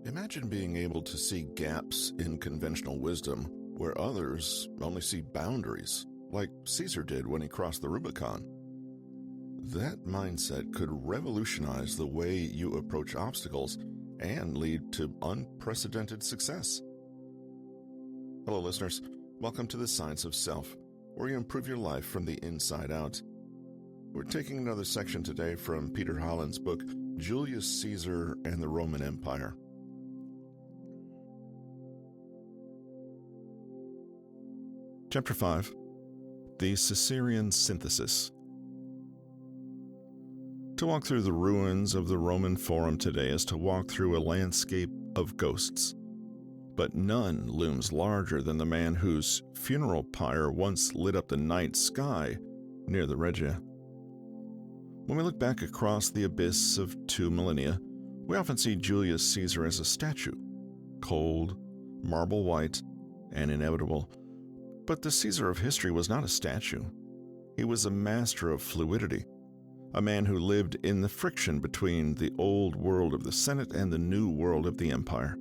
Imagine being able to see gaps in conventional wisdom where others only see boundaries, like Caesar did when he crossed the Rubicon. That mindset could revolutionize the way you approach obstacles and lead to unprecedented success. Hello, listeners. Welcome to the Science of Self, where you improve your life from the inside out. We're taking another section today from Peter Hollins' book, Julius Caesar and the Roman Empire. Chapter 5, the Caesarean Synthesis. To walk through the ruins of the Roman Forum today is to walk through a landscape of ghosts. But none looms larger than the man whose funeral pyre once lit up the night sky near the Regia. When we look back across the abyss of 2 millennia, we often see Julius Caesar as a statue, cold, marble white, and inevitable. But the Caesar of history was not a statue. He was a master of fluidity, a man who lived in the friction between the old world of the Senate and the new world of the empire.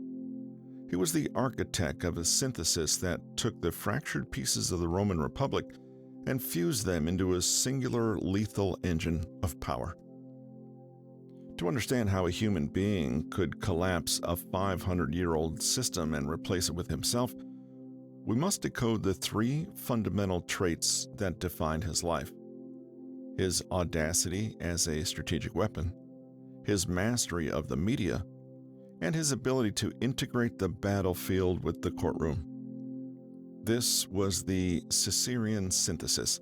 He was the architect of a synthesis that took the fractured pieces of the Roman Republic and fused them into a singular lethal engine of power. To understand how a human being could collapse a 500-year-old system and replace it with himself, we must decode the 3 fundamental traits that defined his life: his audacity as a strategic weapon, his mastery of the media, and his ability to integrate the battlefield with the courtroom. This was the Caesarean Synthesis,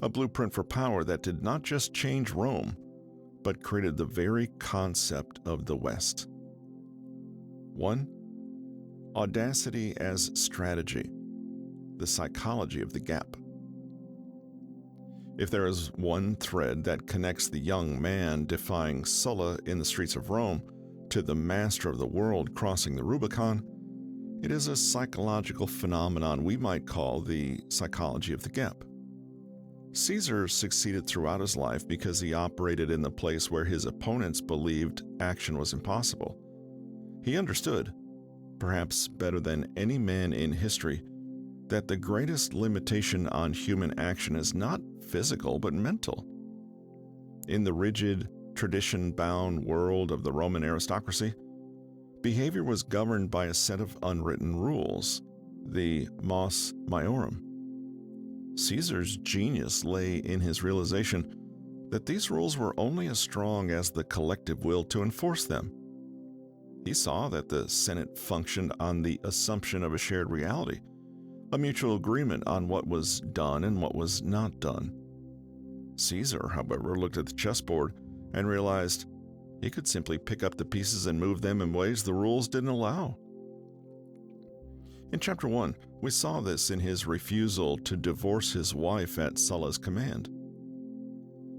a blueprint for power that did not just change Rome, but created the very concept of the West. 1. Audacity as strategy. The psychology of the gap. If there is one thread that connects the young man defying Sulla in the streets of Rome to the master of the world crossing the Rubicon, it is a psychological phenomenon we might call the psychology of the gap. Caesar succeeded throughout his life because he operated in the place where his opponents believed action was impossible. He understood, perhaps better than any man in history, that the greatest limitation on human action is not physical but mental. In the rigid, tradition-bound world of the Roman aristocracy, behavior was governed by a set of unwritten rules, the mos maiorum. Caesar's genius lay in his realization that these rules were only as strong as the collective will to enforce them. He saw that the Senate functioned on the assumption of a shared reality, a mutual agreement on what was done and what was not done. Caesar, however, looked at the chessboard and realized he could simply pick up the pieces and move them in ways the rules didn't allow. In Chapter 1, we saw this in his refusal to divorce his wife at Sulla's command.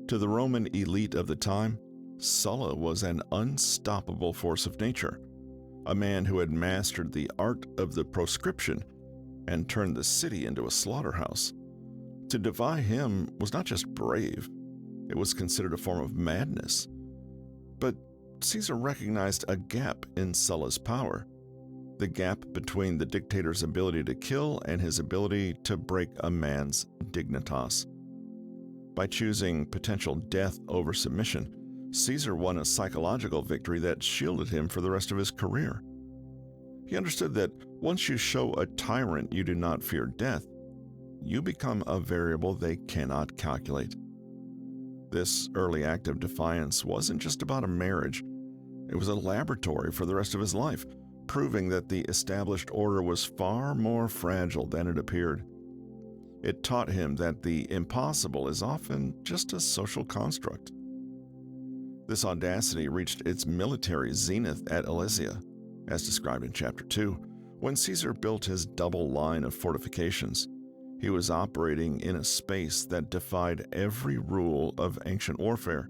To the Roman elite of the time, Sulla was an unstoppable force of nature, a man who had mastered the art of the proscription and turned the city into a slaughterhouse. To defy him was not just brave, it was considered a form of madness. But Caesar recognized a gap in Sulla's power, the gap between the dictator's ability to kill and his ability to break a man's dignitas. By choosing potential death over submission, Caesar won a psychological victory that shielded him for the rest of his career. He understood that once you show a tyrant you do not fear death, you become a variable they cannot calculate. This early act of defiance wasn't just about a marriage. It was a laboratory for the rest of his life, proving that the established order was far more fragile than it appeared. It taught him that the impossible is often just a social construct. This audacity reached its military zenith at Alesia, as described in Chapter 2, when Caesar built his double line of fortifications. He was operating in a space that defied every rule of ancient warfare.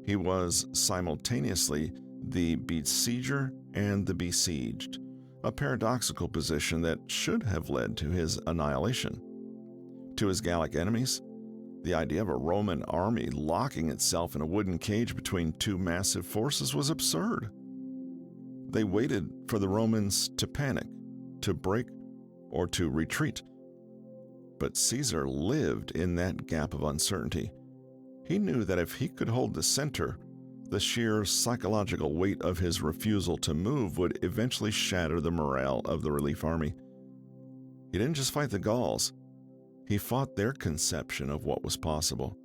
He was simultaneously the besieger and the besieged, a paradoxical position that should have led to his annihilation. To his Gallic enemies, the idea of a Roman army locking itself in a wooden cage between 2 massive forces was absurd. They waited for the Romans to panic, to break, or to retreat. But Caesar lived in that gap of uncertainty. He knew that if he could hold the center, the sheer psychological weight of his refusal to move would eventually shatter the morale of the relief army. He didn't just fight the Gauls. He fought their conception of what was possible.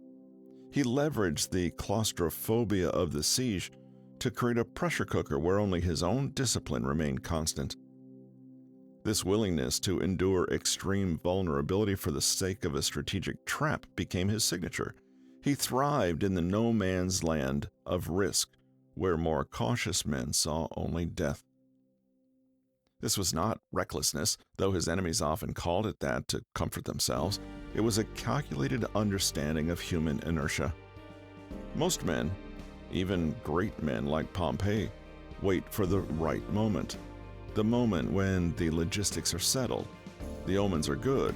He leveraged the claustrophobia of the siege to create a pressure cooker where only his own discipline remained constant. This willingness to endure extreme vulnerability for the sake of a strategic trap became his signature. He thrived in the no man's land of risk, where more cautious men saw only death. This was not recklessness, though his enemies often called it that to comfort themselves. It was a calculated understanding of human inertia. Most men, even great men like Pompey, wait for the right moment. The moment when the logistics are settled, the omens are good,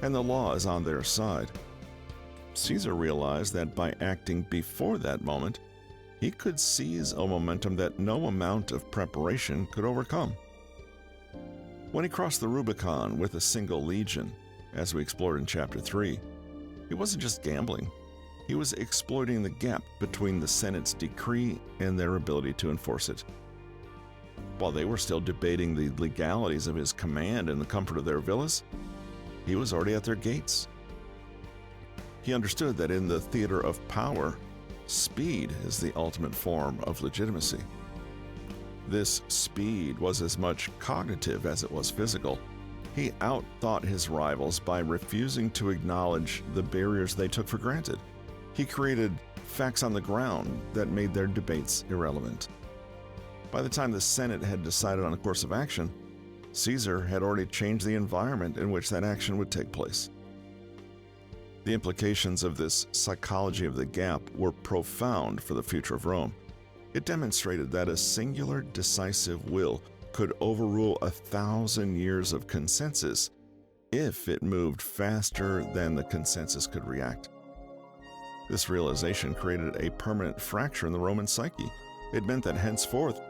and the law is on their side. Caesar realized that by acting before that moment, he could seize a momentum that no amount of preparation could overcome. When he crossed the Rubicon with a single legion, as we explored in Chapter 3, he wasn't just gambling. He was exploiting the gap between the Senate's decree and their ability to enforce it. While they were still debating the legalities of his command in the comfort of their villas, he was already at their gates. He understood that in the theater of power, speed is the ultimate form of legitimacy. This speed was as much cognitive as it was physical. He outthought his rivals by refusing to acknowledge the barriers they took for granted. He created facts on the ground that made their debates irrelevant. By the time the Senate had decided on a course of action, Caesar had already changed the environment in which that action would take place. The implications of this psychology of the gap were profound for the future of Rome. It demonstrated that a singular decisive will could overrule 1,000 years of consensus if it moved faster than the consensus could react. This realization created a permanent fracture in the Roman psyche. It meant that henceforth,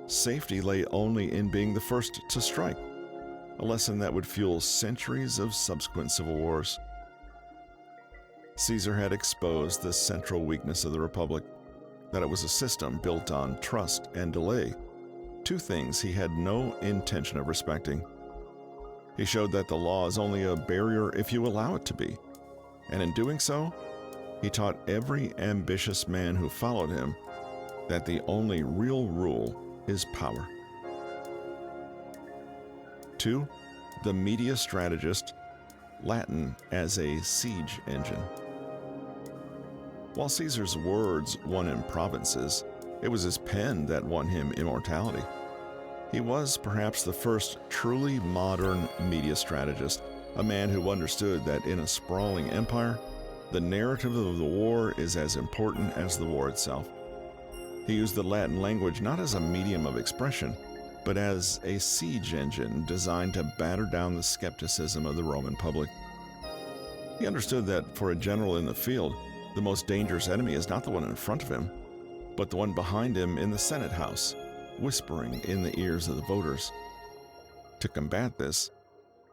safety lay only in being the first to strike, a lesson that would fuel centuries of subsequent civil wars. Caesar had exposed the central weakness of the Republic, that it was a system built on trust and delay, two things he had no intention of respecting. He showed that the law is only a barrier if you allow it to be, and in doing so, he taught every ambitious man who followed him that the only real rule is power. 2. The media strategist, Latin as a siege engine. While Caesar's words won him provinces, it was his pen that won him immortality. He was perhaps the first truly modern media strategist, a man who understood that in a sprawling empire, the narrative of the war is as important as the war itself. He used the Latin language not as a medium of expression, but as a siege engine designed to batter down the skepticism of the Roman public. He understood that for a general in the field, the most dangerous enemy is not the one in front of him, but the one behind him in the Senate House, whispering in the ears of the voters. To combat this,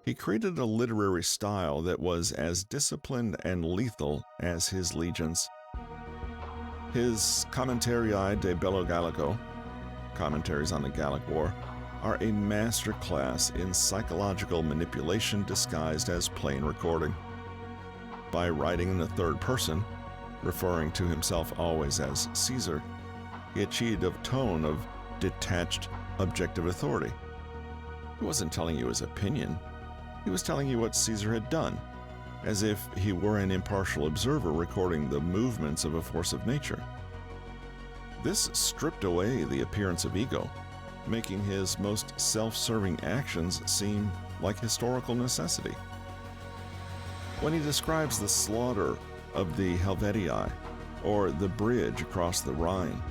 he created a literary style that was as disciplined and lethal as his legions. His Commentarii de Bello Gallico, commentaries on the Gallic War, are a masterclass in psychological manipulation disguised as plain recording. By writing in the third person, referring to himself always as Caesar, he achieved a tone of detached, objective authority. He wasn't telling you his opinion. He was telling you what Caesar had done, as if he were an impartial observer recording the movements of a force of nature. This stripped away the appearance of ego, making his most self-serving actions seem like historical necessity. When he describes the slaughter of the Helvetii, or the bridge across the Rhine,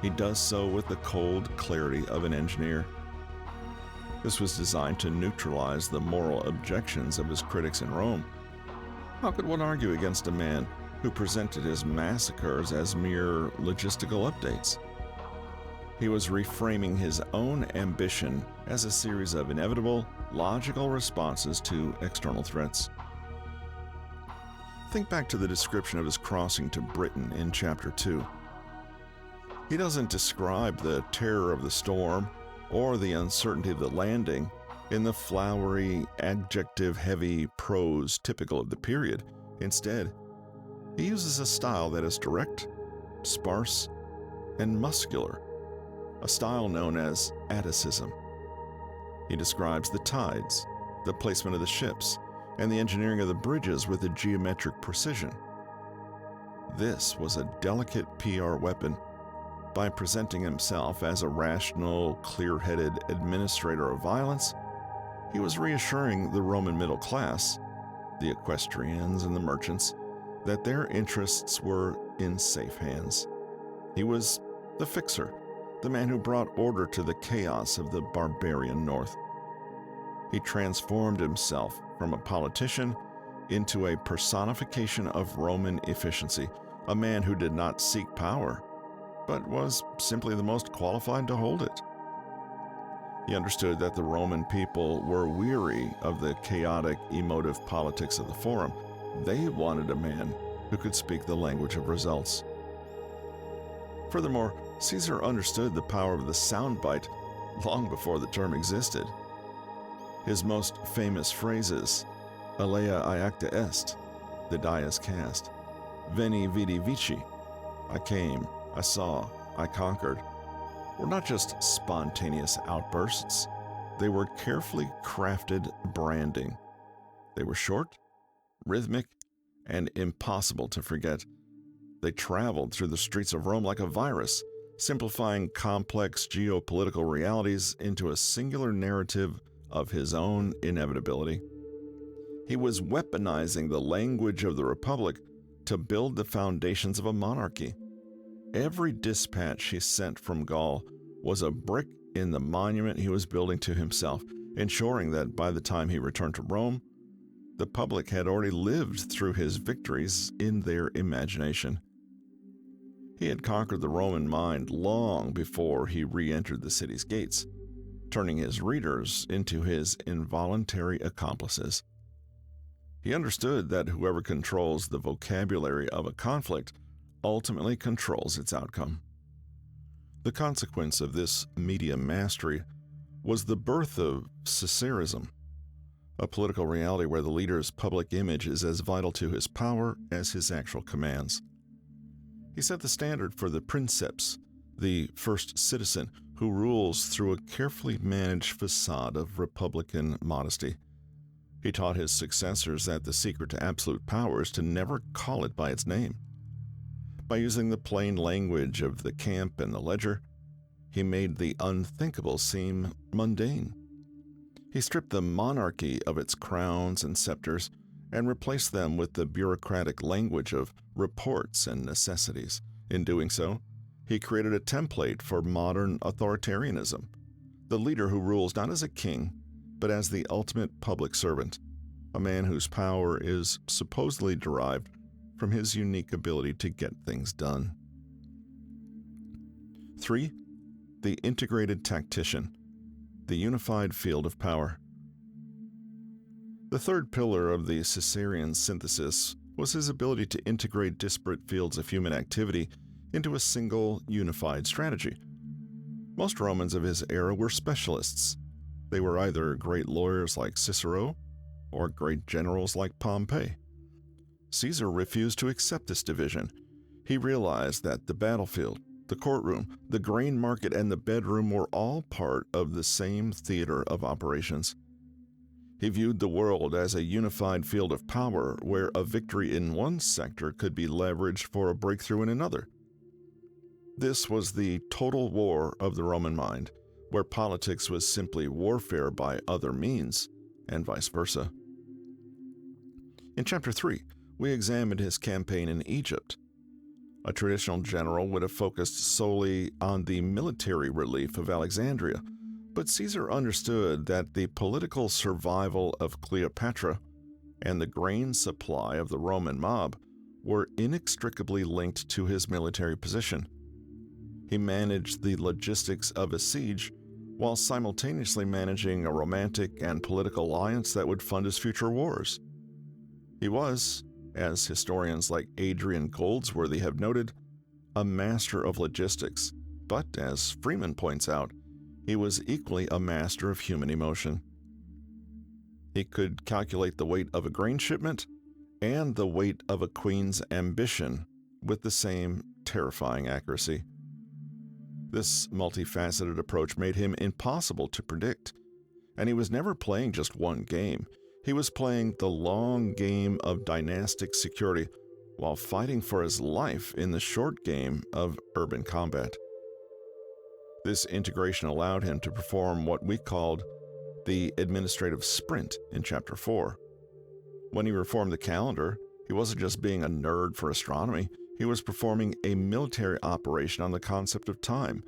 he does so with the cold clarity of an engineer. This was designed to neutralize the moral objections of his critics in Rome. How could one argue against a man who presented his massacres as mere logistical updates? He was reframing his own ambition as a series of inevitable, logical responses to external threats. Think back to the description of his crossing to Britain in Chapter 2. He doesn't describe the terror of the storm or the uncertainty of the landing in the flowery, adjective-heavy prose typical of the period. Instead, he uses a style that is direct, sparse, and muscular, a style known as Atticism. He describes the tides, the placement of the ships, and the engineering of the bridges with a geometric precision. This was a delicate PR weapon. By presenting himself as a rational, clear-headed administrator of violence, he was reassuring the Roman middle class, the equestrians and the merchants, that their interests were in safe hands. He was the fixer, the man who brought order to the chaos of the barbarian north. He transformed himself from a politician into a personification of Roman efficiency, a man who did not seek power, but was simply the most qualified to hold it. He understood that the Roman people were weary of the chaotic, emotive politics of the Forum. They wanted a man who could speak the language of results. Furthermore, Caesar understood the power of the soundbite long before the term existed. His most famous phrases, Alea iacta est, the die is cast, Veni vidi vici, I came, I saw, I conquered, were not just spontaneous outbursts. They were carefully crafted branding. They were short, rhythmic, and impossible to forget. They traveled through the streets of Rome like a virus, simplifying complex geopolitical realities into a singular narrative of his own inevitability. He was weaponizing the language of the Republic to build the foundations of a monarchy. Every dispatch he sent from Gaul was a brick in the monument he was building to himself, ensuring that by the time he returned to Rome, the public had already lived through his victories in their imagination. He had conquered the Roman mind long before he re-entered the city's gates, turning his readers into his involuntary accomplices. He understood that whoever controls the vocabulary of a conflict ultimately controls its outcome. The consequence of this media mastery was the birth of Caesarism, a political reality where the leader's public image is as vital to his power as his actual commands. He set the standard for the princeps, the first citizen who rules through a carefully managed facade of republican modesty. He taught his successors that the secret to absolute power is to never call it by its name. By using the plain language of the camp and the ledger, he made the unthinkable seem mundane. He stripped the monarchy of its crowns and scepters and replaced them with the bureaucratic language of reports and necessities. In doing so, he created a template for modern authoritarianism, the leader who rules not as a king, but as the ultimate public servant, a man whose power is supposedly derived from his unique ability to get things done. 3. The integrated tactician, the unified field of power. The third pillar of the Caesarean synthesis was his ability to integrate disparate fields of human activity into a single, unified strategy. Most Romans of his era were specialists. They were either great lawyers like Cicero or great generals like Pompey. Caesar refused to accept this division. He realized that the battlefield, the courtroom, the grain market, and the bedroom were all part of the same theater of operations. He viewed the world as a unified field of power where a victory in one sector could be leveraged for a breakthrough in another. This was the total war of the Roman mind, where politics was simply warfare by other means, and vice versa. In Chapter 3, we examined his campaign in Egypt. A traditional general would have focused solely on the military relief of Alexandria, but Caesar understood that the political survival of Cleopatra and the grain supply of the Roman mob were inextricably linked to his military position. He managed the logistics of a siege while simultaneously managing a romantic and political alliance that would fund his future wars. He was, as historians like Adrian Goldsworthy have noted, a master of logistics, but as Freeman points out, he was equally a master of human emotion. He could calculate the weight of a grain shipment and the weight of a queen's ambition with the same terrifying accuracy. This multifaceted approach made him impossible to predict, and he was never playing just one game. He was playing the long game of dynastic security while fighting for his life in the short game of urban combat. This integration allowed him to perform what we called the administrative sprint in Chapter 4. When he reformed the calendar, he wasn't just being a nerd for astronomy, he was performing a military operation on the concept of time.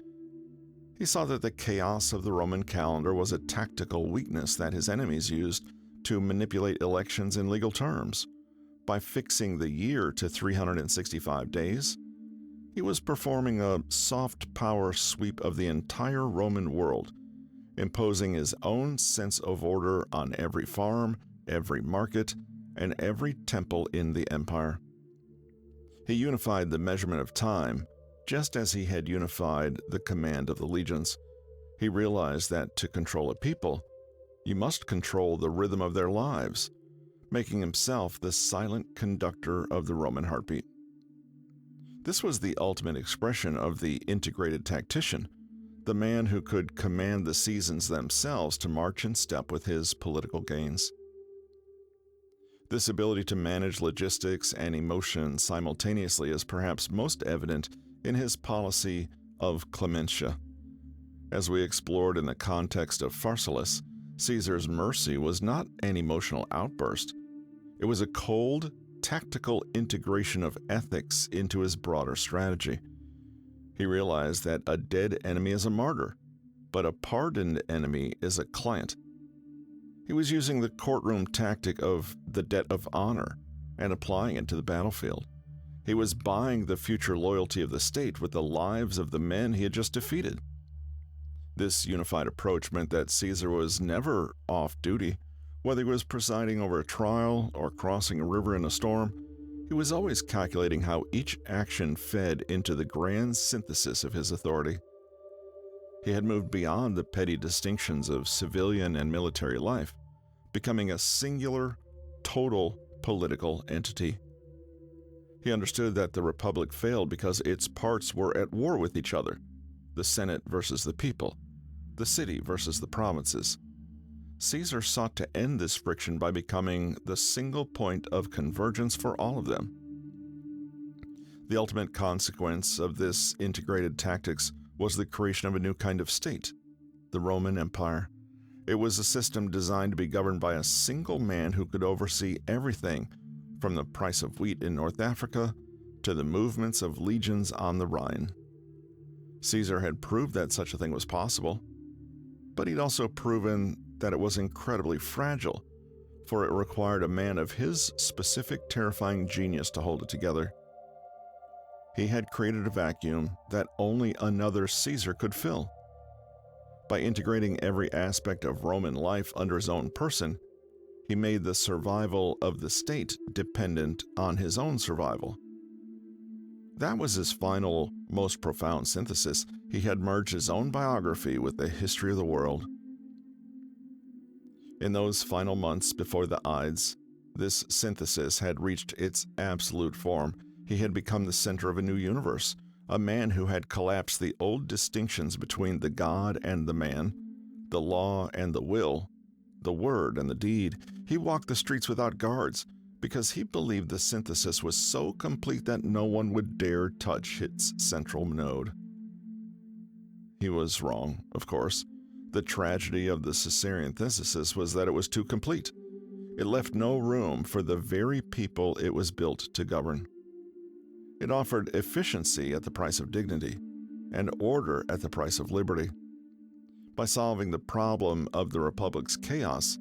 He saw that the chaos of the Roman calendar was a tactical weakness that his enemies used to manipulate elections in legal terms. By fixing the year to 365 days, he was performing a soft power sweep of the entire Roman world, imposing his own sense of order on every farm, every market, and every temple in the empire. He unified the measurement of time, just as he had unified the command of the legions. He realized that to control a people, you must control the rhythm of their lives, making himself the silent conductor of the Roman heartbeat. This was the ultimate expression of the integrated tactician, the man who could command the seasons themselves to march in step with his political gains. This ability to manage logistics and emotion simultaneously is perhaps most evident in his policy of clementia. As we explored in the context of Pharsalus, Caesar's mercy was not an emotional outburst. It was a cold, tactical integration of ethics into his broader strategy. He realized that a dead enemy is a martyr, but a pardoned enemy is a client. He was using the courtroom tactic of the debt of honor and applying it to the battlefield. He was buying the future loyalty of the state with the lives of the men he had just defeated. This unified approach meant that Caesar was never off duty. Whether he was presiding over a trial or crossing a river in a storm, he was always calculating how each action fed into the grand synthesis of his authority. He had moved beyond the petty distinctions of civilian and military life, becoming a singular, total political entity. He understood that the Republic failed because its parts were at war with each other, the Senate versus the people, the city versus the provinces. Caesar sought to end this friction by becoming the single point of convergence for all of them. The ultimate consequence of this integrated tactics was the creation of a new kind of state, the Roman Empire. It was a system designed to be governed by a single man who could oversee everything from the price of wheat in North Africa to the movements of legions on the Rhine. Caesar had proved that such a thing was possible, but he'd also proven that it was incredibly fragile, for it required a man of his specific terrifying genius to hold it together. He had created a vacuum that only another Caesar could fill. By integrating every aspect of Roman life under his own person, he made the survival of the state dependent on his own survival. That was his final, most profound synthesis. He had merged his own biography with the history of the world. In those final months before the Ides, this synthesis had reached its absolute form. He had become the center of a new universe, a man who had collapsed the old distinctions between the God and the man, the law and the will, the word and the deed. He walked the streets without guards because he believed the synthesis was so complete that no one would dare touch its central node. He was wrong, of course. The tragedy of the Caesarean Synthesis was that it was too complete. It left no room for the very people it was built to govern. It offered efficiency at the price of dignity, and order at the price of liberty. By solving the problem of the Republic's chaos,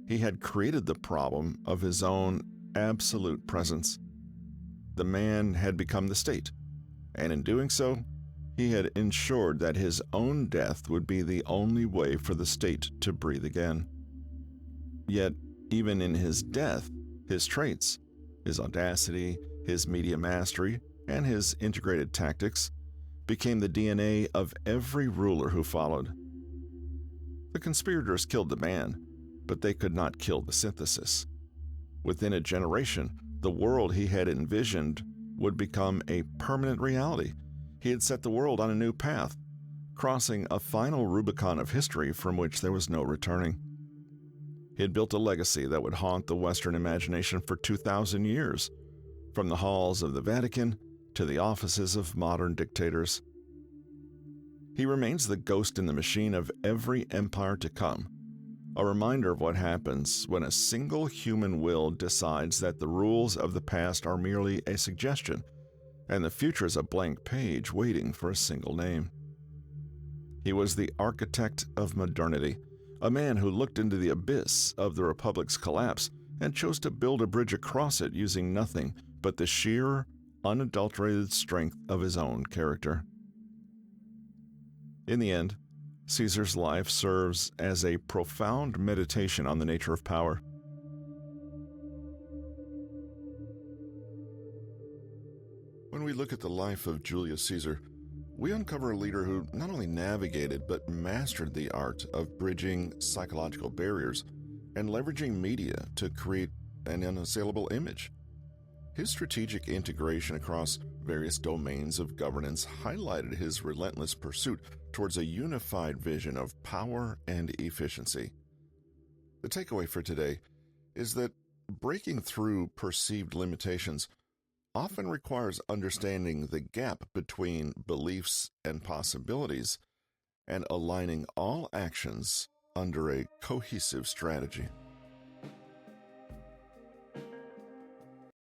he had created the problem of his own absolute presence. The man had become the state, and in doing so, He had ensured that his own death would be the only way for the state to breathe again. Yet, even in his death, his traits, his audacity, his media mastery, and his integrated tactics became the DNA of every ruler who followed. The conspirators killed the man, but they could not kill the synthesis. Within a generation, the world he had envisioned would become a permanent reality. He had set the world on a new path, crossing a final Rubicon of history from which there was no returning. He had built a legacy that would haunt the Western imagination for 2,000 years, from the halls of the Vatican to the offices of modern dictators. He remains the ghost in the machine of every empire to come, a reminder of what happens when a single human will decides that the rules of the past are merely a suggestion, and the future is a blank page waiting for a single name. He was the architect of modernity, a man who looked into the abyss of the Republic's collapse and chose to build a bridge across it using nothing but the sheer, unadulterated strength of his own character. In the end, Caesar's life serves as a profound meditation on the nature of power. When we look at the life of Julius Caesar, we uncover a leader who not only navigated but mastered the art of bridging psychological barriers and leveraging media to create an unassailable image. His strategic integration across various domains of governance highlighted his relentless pursuit towards a unified vision of power and efficiency. The takeaway for today is that breaking through perceived limitations often requires understanding the gap between beliefs and possibilities and aligning all actions under a cohesive strategy.